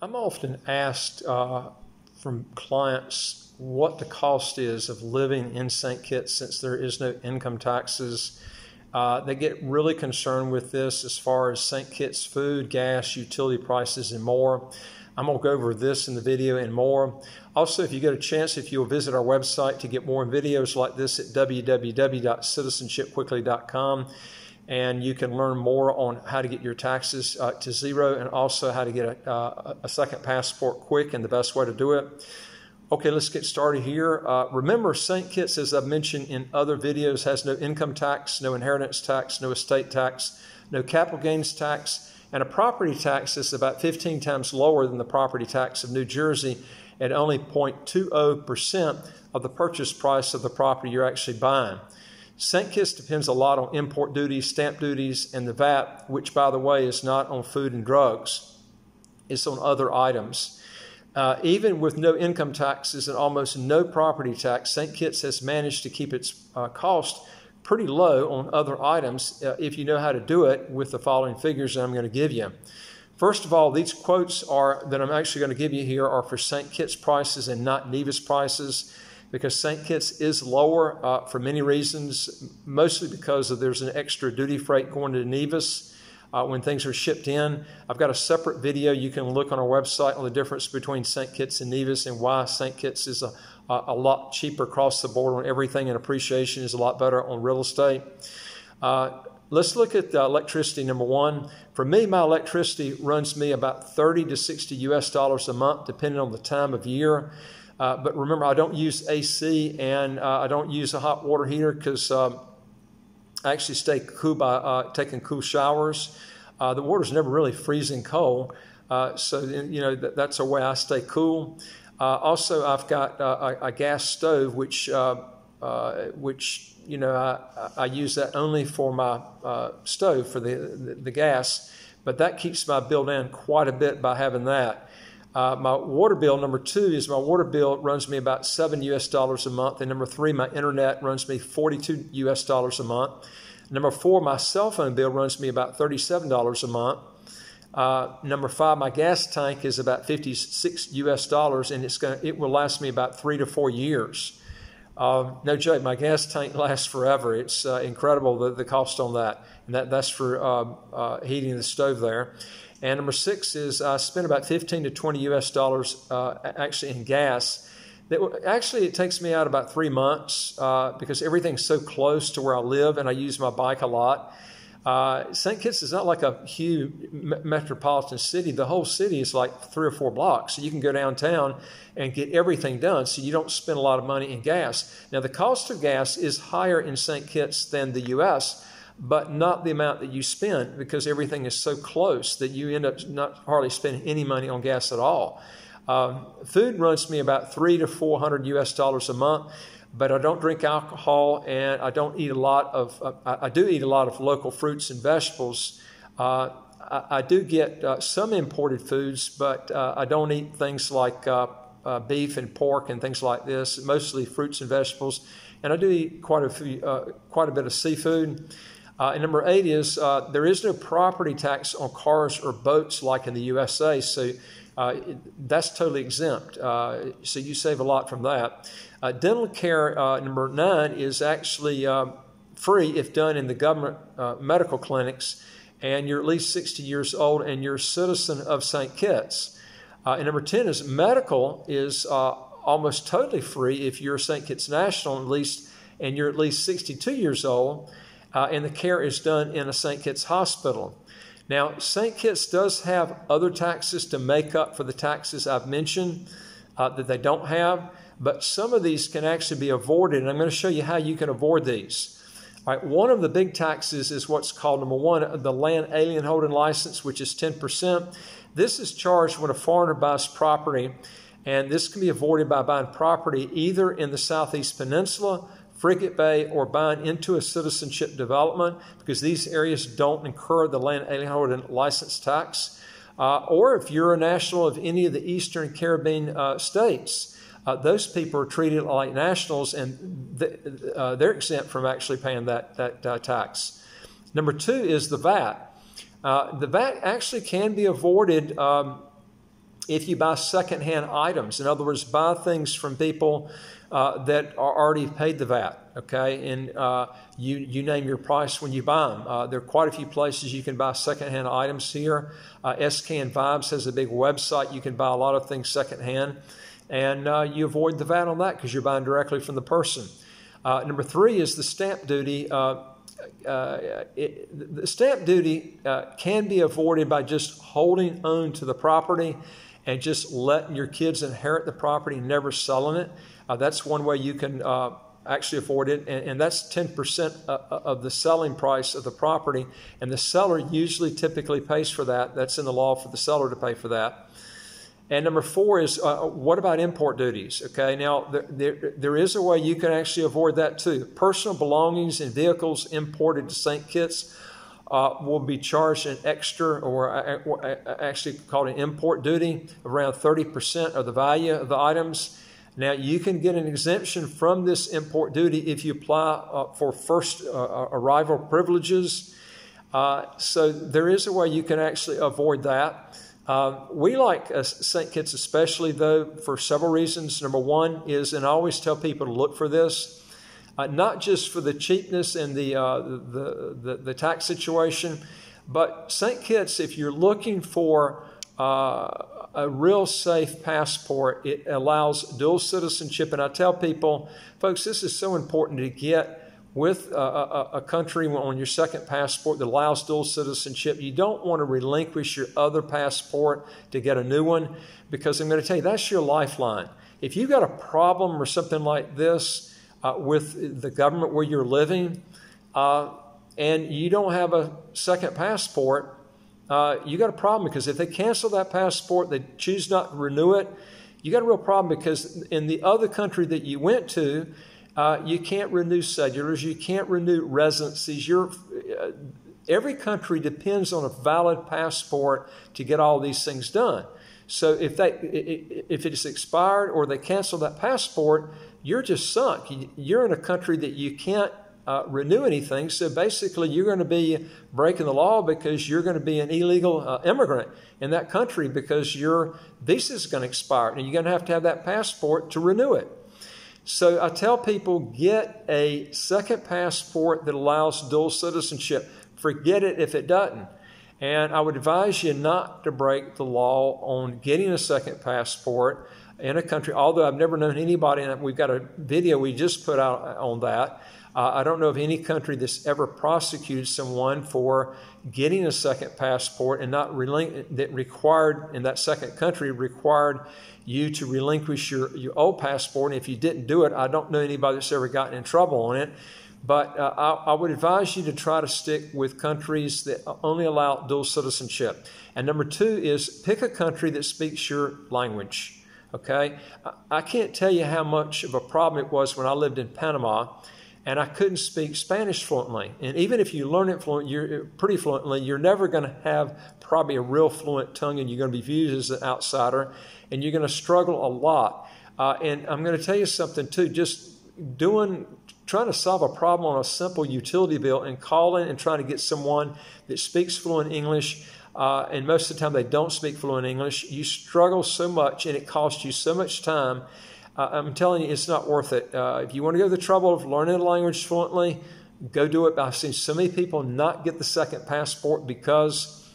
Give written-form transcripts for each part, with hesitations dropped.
I'm often asked from clients what the cost is of living in St. Kitts since there is no income taxes. They get really concerned with this as far as St. Kitts food, gas, utility prices, and more. I'm going to go over this in the video and more. Also, if you get a chance, if you'll visit our website to get more videos like this at www.citizenshipquickly.com. And you can learn more on how to get your taxes to zero and also how to get a second passport quick and the best way to do it. Okay, let's get started here. Remember, St. Kitts, as I've mentioned in other videos, has no income tax, no inheritance tax, no estate tax, no capital gains tax, and a property tax that's about 15 times lower than the property tax of New Jersey at only 0.20% of the purchase price of the property you're actually buying. St. Kitts depends a lot on import duties, stamp duties, and the VAT, which, by the way, is not on food and drugs. It's on other items. Even with no income taxes and almost no property tax, St. Kitts has managed to keep its cost pretty low on other items if you know how to do it with the following figures that I'm going to give you. First of all, these quotes that I'm actually going to give you here are for St. Kitts prices and not Nevis prices, because St. Kitts is lower for many reasons, mostly because there's an extra duty freight going to Nevis when things are shipped in. I've got a separate video you can look on our website on the difference between St. Kitts and Nevis and why St. Kitts is a lot cheaper across the board on everything, and appreciation is a lot better on real estate. Let's look at electricity, number one. For me, my electricity runs me about 30 to 60 US dollars a month, depending on the time of year. But remember, I don't use AC and I don't use a hot water heater because I actually stay cool by taking cool showers. The water's never really freezing cold, so you know that's a way I stay cool. Also, I've got a gas stove, which you know I use that only for my stove for the gas, but that keeps my bill down quite a bit by having that. My water bill, number two, is my water bill runs me about 7 US dollars a month. And number three, my internet runs me 42 US dollars a month. Number four, my cell phone bill runs me about $37 a month. Number five, my gas tank is about 56 US dollars, and it will last me about 3 to 4 years. No joke, my gas tank lasts forever. It's incredible the cost on that. And that's for heating the stove there. And number six is I spend about 15 to 20 US dollars actually in gas. Actually, it takes me out about 3 months because everything's so close to where I live, and I use my bike a lot. St. Kitts is not like a huge metropolitan city. The whole city is like 3 or 4 blocks. So you can go downtown and get everything done, so you don't spend a lot of money in gas. Now, the cost of gas is higher in St. Kitts than the U.S., but not the amount that you spend, because everything is so close that you end up not hardly spending any money on gas at all. Food runs me about 300 to 400 US dollars a month, but I don't drink alcohol, and I don't eat a lot of, I do eat a lot of local fruits and vegetables. I do get some imported foods, but I don't eat things like beef and pork and things like this, mostly fruits and vegetables. And I do eat quite a bit of seafood. And number 8 is there is no property tax on cars or boats like in the USA, so that's totally exempt. So you save a lot from that. Dental care, number 9, is actually free if done in the government medical clinics, and you're at least 60 years old and you're a citizen of St. Kitts. And number 10 is medical is almost totally free if you're a St. Kitts national at least, and you're at least 62 years old. And the care is done in a St. Kitts hospital. Now, St. Kitts does have other taxes to make up for the taxes I've mentioned that they don't have, but some of these can actually be avoided, and I'm going to show you how you can avoid these. All right, one of the big taxes is what's called, number 1, the land alien holding license, which is 10%. This is charged when a foreigner buys property, and this can be avoided by buying property either in the Southeast Peninsula, Frigate Bay, or buying into a citizenship development, because these areas don't incur the land alien holding license tax. Or if you're a national of any of the Eastern Caribbean states, those people are treated like nationals, and they're exempt from actually paying that tax. Number 2 is the VAT. The VAT actually can be avoided if you buy secondhand items. In other words, buy things from people that are already paid the VAT, okay? And you name your price when you buy them. There are quite a few places you can buy secondhand items here. SK and Vibes has a big website. You can buy a lot of things secondhand. And you avoid the VAT on that because you're buying directly from the person. Number 3 is the stamp duty. The stamp duty can be avoided by just holding on to the property and just letting your kids inherit the property, never selling it. That's one way you can actually avoid it, and that's 10% of the selling price of the property, and the seller usually typically pays for that. That's in the law for the seller to pay for that. And number 4 is, what about import duties? Okay, now there is a way you can actually avoid that too. Personal belongings and vehicles imported to St. Kitts will be charged an extra, or actually called an import duty, around 30% of the value of the items. Now, you can get an exemption from this import duty if you apply for first arrival privileges. So there is a way you can actually avoid that. We like St. Kitts especially, though, for several reasons. Number 1 is, and I always tell people to look for this, not just for the cheapness and the tax situation, but St. Kitts, if you're looking for a real safe passport, it allows dual citizenship. And I tell people, folks, this is so important to get with a country on your second passport that allows dual citizenship. You don't want to relinquish your other passport to get a new one, because I'm going to tell you, that's your lifeline. If you've got a problem or something like this with the government where you're living, and you don't have a second passport, you got a problem, because if they cancel that passport, they choose not to renew it, you got a real problem, because in the other country that you went to, you can't renew cedulars, you can't renew residencies. Every country depends on a valid passport to get all these things done. So if it's expired or they cancel that passport, you're just sunk. You're in a country that you can't renew anything. So basically, you're going to be breaking the law, because you're going to be an illegal immigrant in that country, because your visa is going to expire, and you're going to have that passport to renew it. So I tell people, get a second passport that allows dual citizenship. Forget it if it doesn't. And I would advise you not to break the law on getting a second passport in a country, although I've never known anybody, and we've got a video we just put out on that. I don't know of any country that's ever prosecuted someone for getting a second passport and not that required, in that second country, required you to relinquish your old passport. And if you didn't do it, I don't know anybody that's ever gotten in trouble on it. But I would advise you to try to stick with countries that only allow dual citizenship. And number 2 is, pick a country that speaks your language. Okay? I can't tell you how much of a problem it was when I lived in Panama, and I couldn't speak Spanish fluently. And even if you learn it pretty fluently, you're never going to have probably a real fluent tongue, and you're going to be viewed as an outsider, and you're going to struggle a lot. And I'm going to tell you something too, just trying to solve a problem on a simple utility bill and calling and trying to get someone that speaks fluent English, and most of the time they don't speak fluent English, you struggle so much, and it costs you so much time. I'm telling you, it's not worth it. If you want to go to the trouble of learning a language fluently, go do it. I've seen so many people not get the second passport because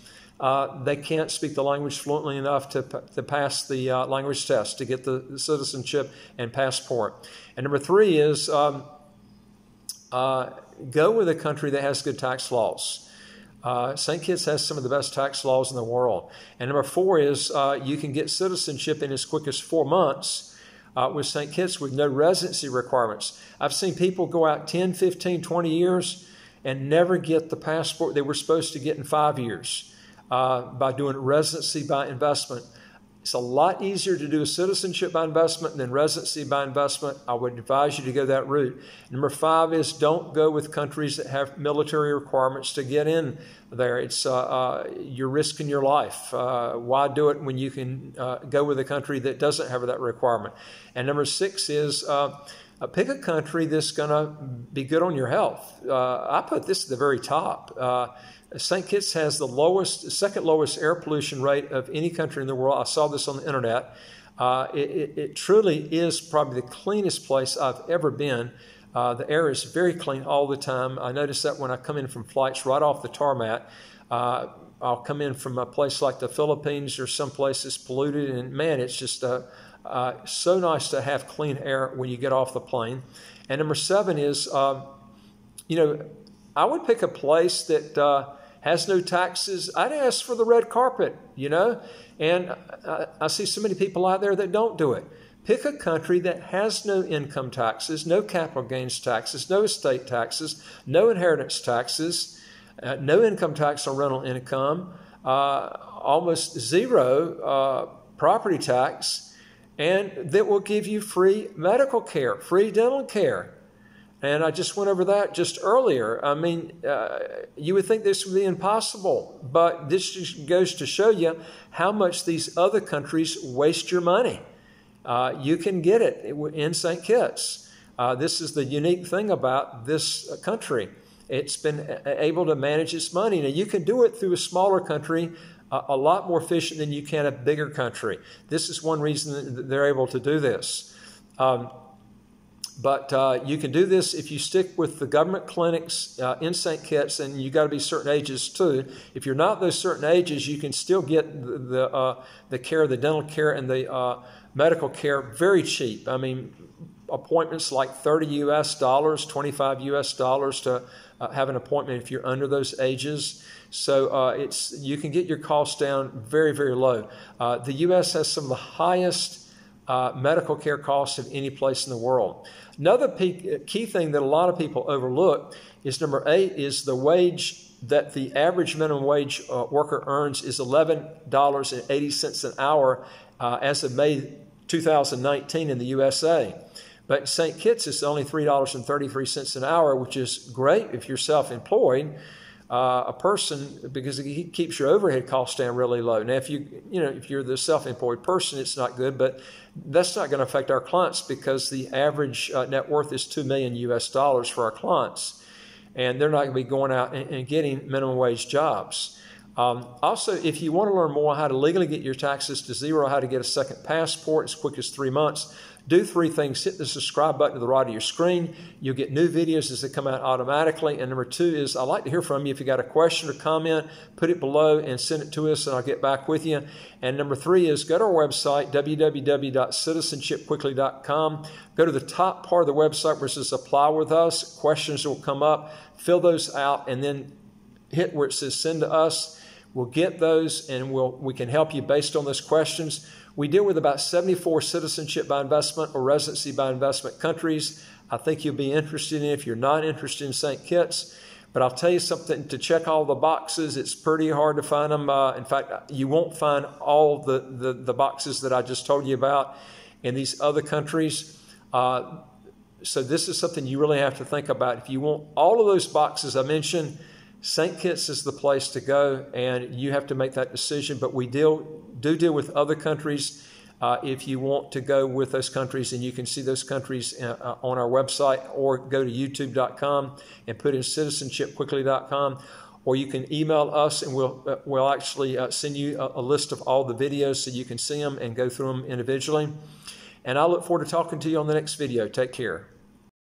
they can't speak the language fluently enough to pass the language test to get the citizenship and passport. And number 3 is go with a country that has good tax laws. St. Kitts has some of the best tax laws in the world. And number 4 is you can get citizenship in as quick as 4 months. With St. Kitts with no residency requirements. I've seen people go out 10, 15, 20 years and never get the passport they were supposed to get in 5 years by doing residency by investment. It's a lot easier to do a citizenship by investment than residency by investment. I would advise you to go that route. Number 5 is, don't go with countries that have military requirements to get in there. It's you're risking your life. Why do it when you can go with a country that doesn't have that requirement? And number 6 is pick a country that's going to be good on your health. I put this at the very top. St. Kitts has the second lowest air pollution rate of any country in the world. I saw this on the internet. It truly is probably the cleanest place I've ever been. The air is very clean all the time. I notice that when I come in from flights right off the tarmac. I'll come in from a place like the Philippines or some place that's polluted, and man, it's just so nice to have clean air when you get off the plane. And number 7 is, I would pick a place that has no taxes. I'd ask for the red carpet, and I see so many people out there that don't do it. Pick a country that has no income taxes, no capital gains taxes, no estate taxes, no inheritance taxes, no income tax on rental income, almost zero property tax, and that will give you free medical care, free dental care. And I just went over that just earlier. I mean, you would think this would be impossible, but this just goes to show you how much these other countries waste your money. You can get it in St. Kitts. This is the unique thing about this country. It's been able to manage its money. Now, you can do it through a smaller country a lot more efficient than you can a bigger country. This is one reason that they're able to do this. But you can do this if you stick with the government clinics in St. Kitts, and you got to be certain ages too. If you're not those certain ages, you can still get the care, the dental care, and the medical care very cheap. I mean, appointments like $30 US, $25 US to have an appointment if you're under those ages. So you can get your costs down very, very low. The U.S. has some of the highest medical care costs of any place in the world. Another key thing that a lot of people overlook is number 8 is the wage that the average minimum wage worker earns is $11.80 an hour as of May 2019 in the USA. But St. Kitts is only $3.33 an hour, which is great if you're self-employed. A person, because it keeps your overhead costs down really low. Now, if you're the self-employed person, it's not good, but that's not going to affect our clients because the average net worth is $2 million US for our clients, and they're not going to be going out and getting minimum wage jobs. Also, if you want to learn more how to legally get your taxes to zero, how to get a second passport as quick as 3 months, do 3 things. Hit the subscribe button to the right of your screen. You'll get new videos as they come out automatically. And number 2 is I'd like to hear from you. If you got a question or comment, put it below and send it to us, and I'll get back with you. And number 3 is go to our website, www.citizenshipquickly.com. Go to the top part of the website where it says Apply with Us. Questions will come up. Fill those out, and then hit where it says Send to Us. We'll get those, and we can help you based on those questions. We deal with about 74 citizenship by investment or residency by investment countries. I think you'll be interested in it if you're not interested in St. Kitts. But I'll tell you something, to check all the boxes, it's pretty hard to find them. In fact, you won't find all the boxes that I just told you about in these other countries. So this is something you really have to think about. If you want all of those boxes I mentioned, St. Kitts is the place to go, and you have to make that decision. But we do deal with other countries if you want to go with those countries, and you can see those countries on our website, or go to youtube.com and put in citizenshipquickly.com, or you can email us, and we'll actually send you a list of all the videos so you can see them and go through them individually. And I look forward to talking to you on the next video. Take care.